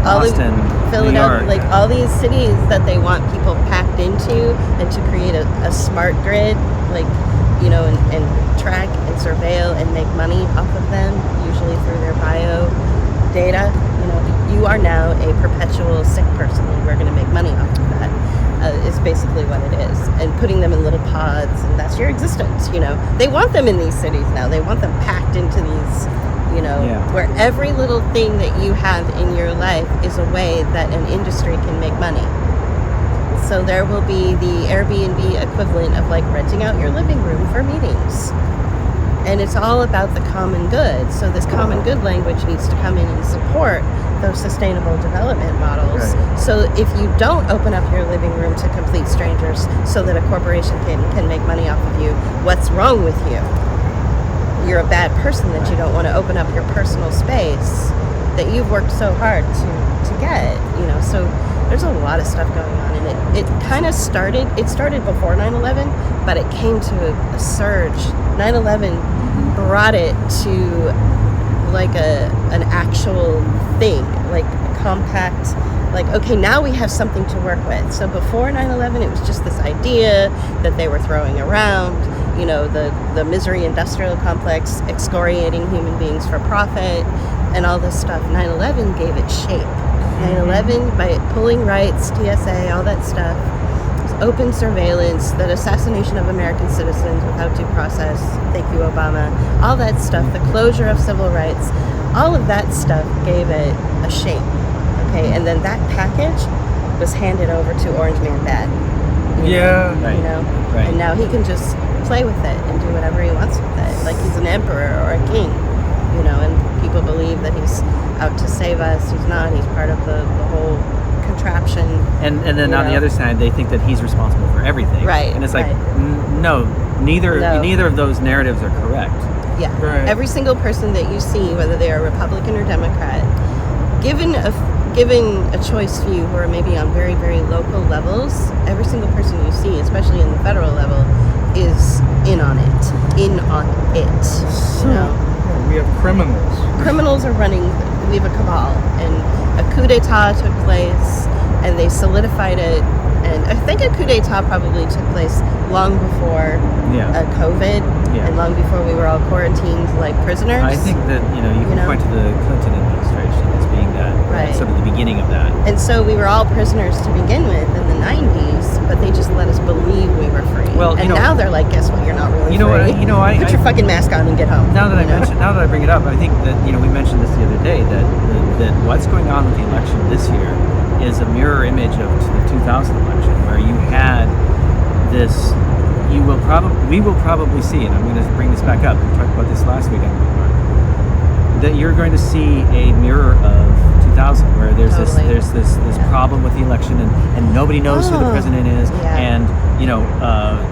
Boston, Philadelphia, New York. all these cities that they want people packed into, and to create a smart grid, and track and surveil and make money off of them, usually through their bio data. You are now a perpetual sick person, and we're going to make money off of that. Is basically what it is, and putting them in little pods, and that's your existence. They want them in these cities now. They want them packed into these, where every little thing that you have in your life is a way that an industry can make money. So there will be the Airbnb equivalent of renting out your living room for meetings. And it's all about the common good. So this common good language needs to come in and support those sustainable development models. Right. So if you don't open up your living room to complete strangers so that a corporation can make money off of you, what's wrong with you? You're a bad person that you don't want to open up your personal space that you've worked so hard to get. So there's a lot of stuff going on, and it kind of started before 9/11, but it came to a surge. 9/11 brought it to an actual thing, compact, okay, now we have something to work with. So before 9/11, it was just this idea that they were throwing around, the misery industrial complex, excoriating human beings for profit, and all this stuff. 9/11 gave it shape. 9/11, by pulling rights, TSA, all that stuff, open surveillance, the assassination of American citizens without due process, thank you, Obama, all that stuff, the closure of civil rights, all of that stuff gave it a shape, okay? And then that package was handed over to Orange Man Bad. Right. And now he can just play with it and do whatever he wants with it, like he's an emperor or a king, and people believe that he's out to save us. He's not. He's part of the whole contraption. And then on the other side, they think that he's responsible for everything. Right. And it's like, no, neither of those narratives are correct. Yeah. Right. Every single person that you see, whether they are Republican or Democrat, given giving a choice to you who are maybe on very, very local levels. Every single person you see, especially in the federal level, is in on it. You know? We have criminals. Criminals are running. We have a cabal, and a coup d'etat took place, and they solidified it. And I think a coup d'etat probably took place long before COVID, and long before we were all quarantined like prisoners. I think that you can point to the Clinton administration as being that sort of the beginning of that. And so we were all prisoners to begin with in the 90s, but they just let us believe we were free. Well, and now they're like, guess what? You're not really free. Put your fucking mask on and get home. Now that I bring it up, I think that we mentioned this the other day that what's going on with the election this year is a mirror image of the 2000 election, where you had this. We will probably see, and I'm going to bring this back up. We talked about this last week on Bookmark, that you're going to see a mirror of 2000, where there's this problem with the election, and nobody knows who the president is, and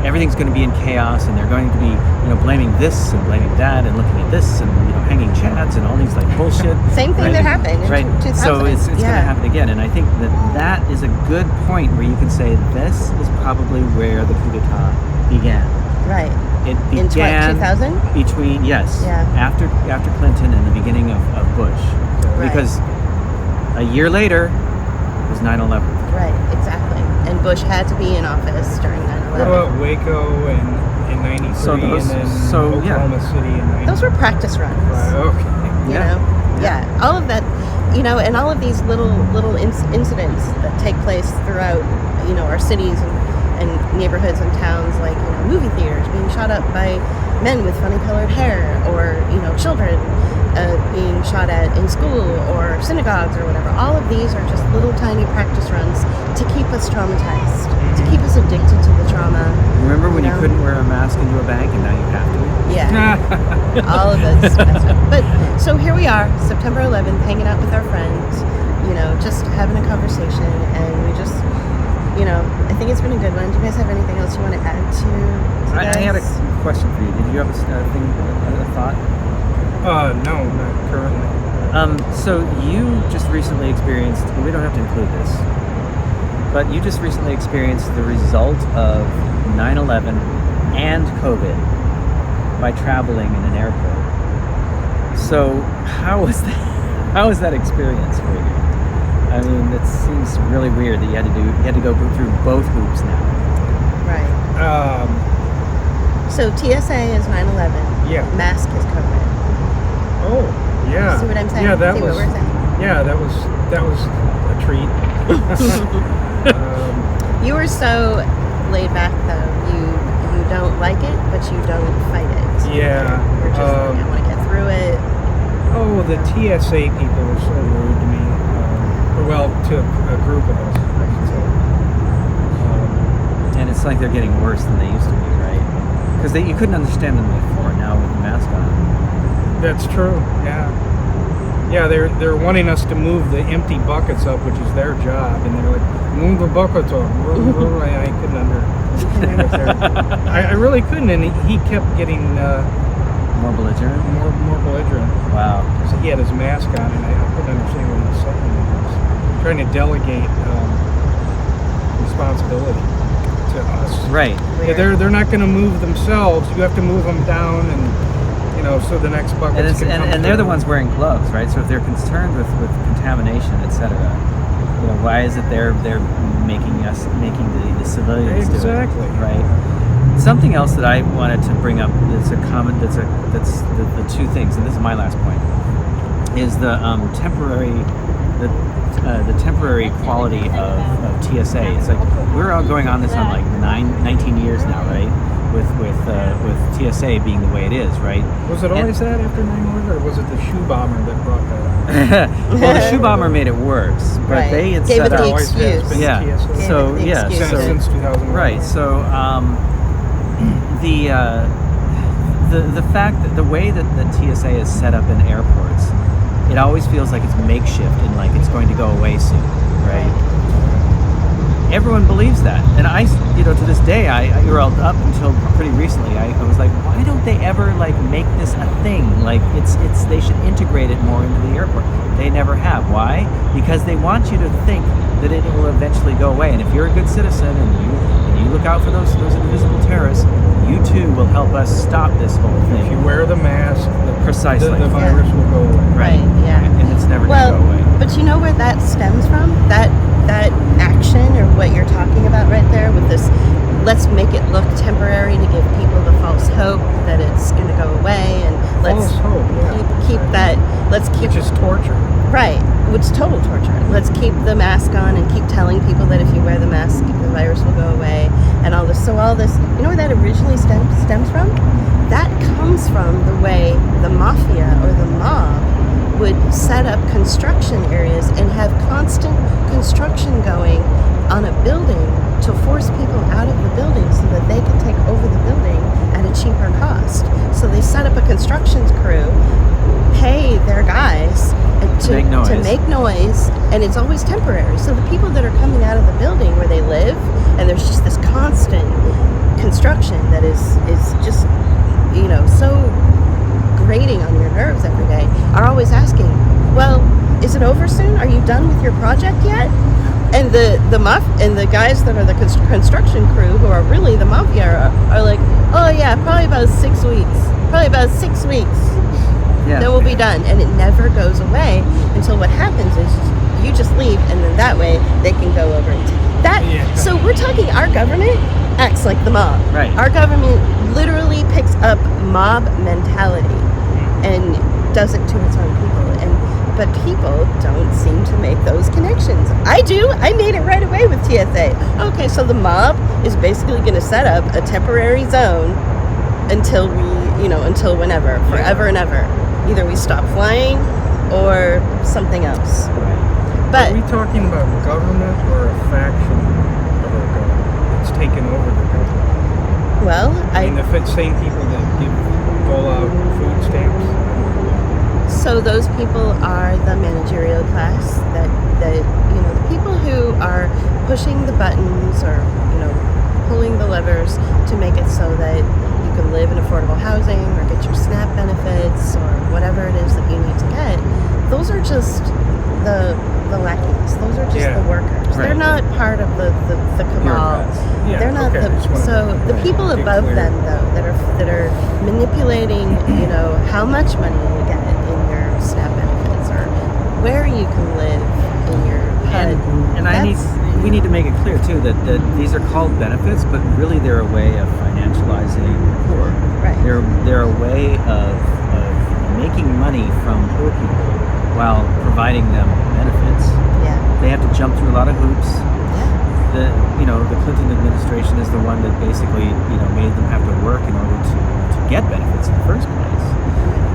everything's going to be in chaos, and they're going to be blaming this and blaming that, and looking at this, and hanging chads and all these like bullshit. Same thing that happened in 2000. So it's going to happen again, and I think that is a good point where you can say this is probably where the coup d'etat began. Right. It began in 2000? after Clinton and the beginning of Bush, because a year later was 9/11. Right, exactly. And Bush had to be in office during 9/11. What about Waco in 93 and then Oklahoma City in 90? Those were practice runs. Okay. You know? All of that, and all of these little incidents that take place throughout, our cities and neighborhoods and towns, like movie theaters being shot up by men with funny colored hair, or children being shot at in school, or synagogues or whatever. All of these are just little tiny practice runs to keep us traumatized, to keep us addicted to the trauma. Remember when you couldn't wear a mask into a bank, and now you have to? Yeah. All of this stuff. But so here we are, September 11th, hanging out with our friends, just having a conversation, and we just I think it's been a good one. Do you guys have anything else you want to add to I had a question for you. Did you have a thought? No, not currently. So you just recently experienced, and we don't have to include this, but you just recently experienced the result of 9/11 and COVID by traveling in an airport. So how was that experience for you? I mean, it seems really weird that you had to go through both hoops now. Right. So TSA is 9/11. Yeah. Mask is COVID. Oh, yeah. See what I'm saying? Yeah, that See was. What we're saying? Yeah, that was a treat. You were so laid back, though. You don't like it, but you don't fight it. Yeah. You're just like, I want to get through it. Oh, the TSA people were so rude to me. Well, to a group of us, I should say. And it's like they're getting worse than they used to be, right? Because you couldn't understand them before. Now with the mask on. That's true. Yeah. Yeah, they're wanting us to move the empty buckets up, which is their job, and they're like, move the buckets up. I couldn't understand. I really couldn't, and he kept getting more belligerent. More belligerent. Wow. So he had his mask on, and I couldn't understand what he was saying. He was trying to delegate responsibility to us. Right. Yeah, they're not going to move themselves. You have to move them down, and so the next buckets can come and they're the ones wearing gloves, right? So if they're concerned with contamination, etc., why is it they're making the civilians exactly do it, right? Something else that I wanted to bring up that's a common that's the two things, and this is my last point, is the temporary quality of TSA. It's like we're all going on this on like 19 years now, right? With TSA being the way it is, right? Was it always that after 9/11, or was it the shoe bomber that brought that on? Well, the shoe bomber made it worse, but they had gave set it the up. excuse. Since 2001. Right. So the fact that the way that TSA is set up in airports, it always feels like it's makeshift and like it's going to go away soon, right? everyone believes that. And I, to this day, up until pretty recently, I was like, why don't they ever like make this a thing? Like they should integrate it more into the airport. They never have. Why? Because they want you to think that it will eventually go away. And if you're a good citizen and you look out for those invisible terrorists, you too will help us stop this whole thing. If you wear the mask, Precisely. the virus will go away. Right, yeah. And it's never Well, going to go away. but you know where that stems from? That action, or what you're talking about right there with this, let's make it look temporary to give people the false hope that it's going to go away, and let's False hope, yeah. keep that, let's keep... Which is torture. Right, which is total torture. Let's keep the mask on and keep telling people that if you wear the mask, the virus will go away, and all this. So all this, you know where that originally stems from? That comes from the way the mafia or the mob would set up construction areas and have constant construction going on a building to force people out of the building so that they can take over the building at a cheaper cost. So they set up a construction crew, pay their guys to make noise, and it's always temporary. So the people that are coming out of the building where they live, and there's just this constant construction that is just, so grating on your nerves every day, are always asking, well, is it over soon? Are you done with your project yet? And the guys that are the construction crew, who are really the mafia, are like, oh yeah, probably about 6 weeks. Probably about 6 weeks. Yeah. Then we'll be done. And it never goes away until what happens is you just leave, and then that way they can go over it. So we're talking, our government acts like the mob. Right. Our government literally picks up mob mentality and does it to its own people. But people don't seem to make those connections. I do. I made it right away with TSA. Okay, so the mob is basically going to set up a temporary zone until until whenever, forever and ever. Either we stop flying or something else. Right. But Are we talking about government or a faction of our government? It's taken over the government. well, I mean, the same people that dole out food stamps. So those people are the managerial class, that the people who are pushing the buttons or pulling the levers to make it so that you can live in affordable housing or get your SNAP benefits or whatever it is that you need to get. Those are just the lackeys. Those are just the workers. Right. They're not part of the cabal. Bureaucrats. Yeah, They're not okay, the people get above clear. them though that are manipulating how much money you get in your SNAP benefits or where you can live in your HUD. And we need to make it clear too that these are called benefits, but really they're a way of financializing the poor. Right. They're a way of making money from poor people while providing them benefits. Yeah. They have to jump through a lot of hoops. Yeah. The Clinton administration is the one that basically made them have to work in order to get benefits in the first place.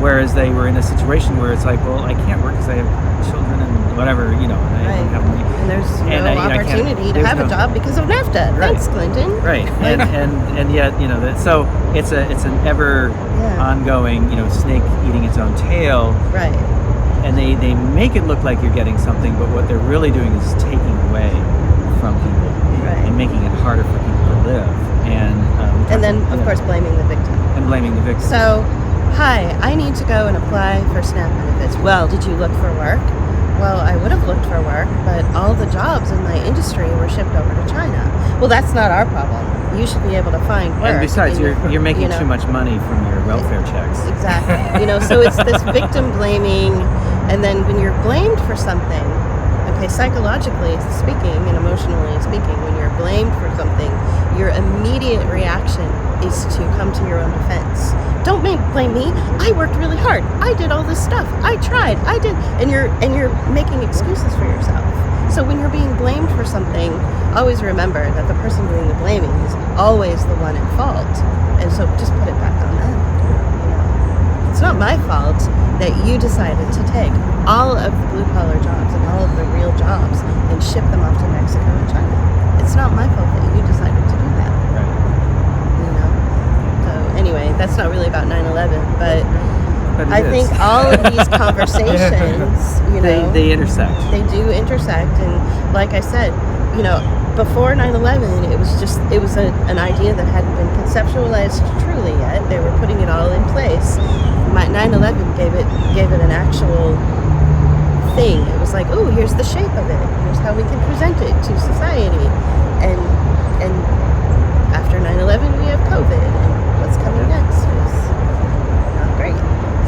Whereas they were in a situation where it's like, well, I can't work because I have children and whatever, and I don't have money. And there's no opportunity to there's have a job because of NAFTA. Right. Thanks, Clinton. Right, and yet so it's an ever ongoing snake eating its own tail. Right. And they make it look like you're getting something, but what they're really doing is taking away from people and making it harder for people to live. And then of course blaming the victim. And blaming the victim. So, hi, I need to go and apply for SNAP benefits. Well, did you look for work? Well, I would have looked for work, but all the jobs in my industry were shipped over to China. Well, that's not our problem. You should be able to find work. And besides, you're making too much money from your welfare checks. Exactly. So it's this victim blaming, and then when you're blamed for something, okay, psychologically speaking and emotionally speaking, when you're blamed for something, your immediate reaction is to come to your own defense. Don't blame me. I worked really hard. I did all this stuff. I tried. I did. And you're making excuses for yourself. So when you're being blamed for something, always remember that the person doing the blaming is always the one at fault. And so just put it back on them. It's not my fault that you decided to take all of the blue-collar jobs and all of the real jobs and ship them off to Mexico and China. It's not my fault that you decided to do that. Right. So anyway, that's not really about 9/11, but But I think all of these conversations, they intersect. They do intersect, and like I said, before 9/11, it was an idea that hadn't been conceptualized truly yet. They were putting it all in place. 9/11 gave it an actual thing. It was like, oh, here's the shape of it. Here's how we can present it to society. And after 9/11, we have COVID, and what's coming next is not great.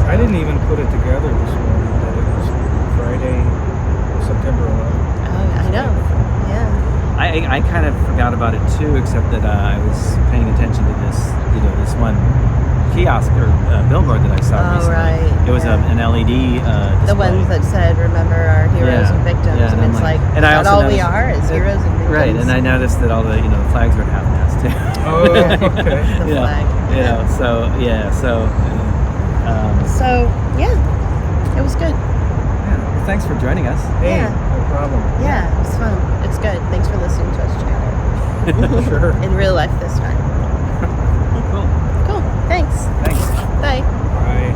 I didn't even put it together this morning that it was Friday, September 11th. Oh, I know. Yeah. I kind of forgot about it too, except that I was paying attention to this one kiosk or billboard that I saw recently. Right. It was an LED display. The ones that said, remember our heroes and victims, yeah, and it's like, and I that's also all we noticed- are is heroes and victims. Right, and I noticed that all the the flags were at half-mast too. Oh, okay. The flag. So, yeah, it was good. Well, thanks for joining us. Hey, Yeah. no problem. Yeah, it was fun. It's good. Thanks for listening to us chat. Sure. In real life this time. Cool. Cool. Thanks. Thanks. Bye. Bye.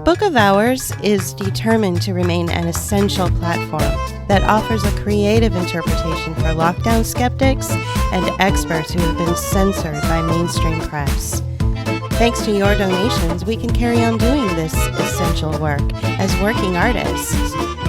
Book of Hours is determined to remain an essential platform that offers a creative interpretation for lockdown skeptics and experts who have been censored by mainstream press. Thanks to your donations, we can carry on doing this essential work as working artists.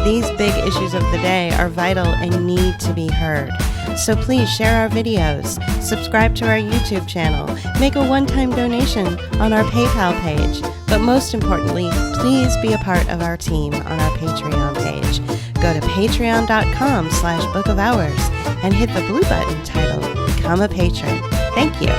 These big issues of the day are vital and need to be heard. So please share our videos, subscribe to our YouTube channel, make a one-time donation on our PayPal page, but most importantly, please be a part of our team on our Patreon page. Go to patreon.com/bookofhours and hit the blue button titled Become a Patron. Thank you.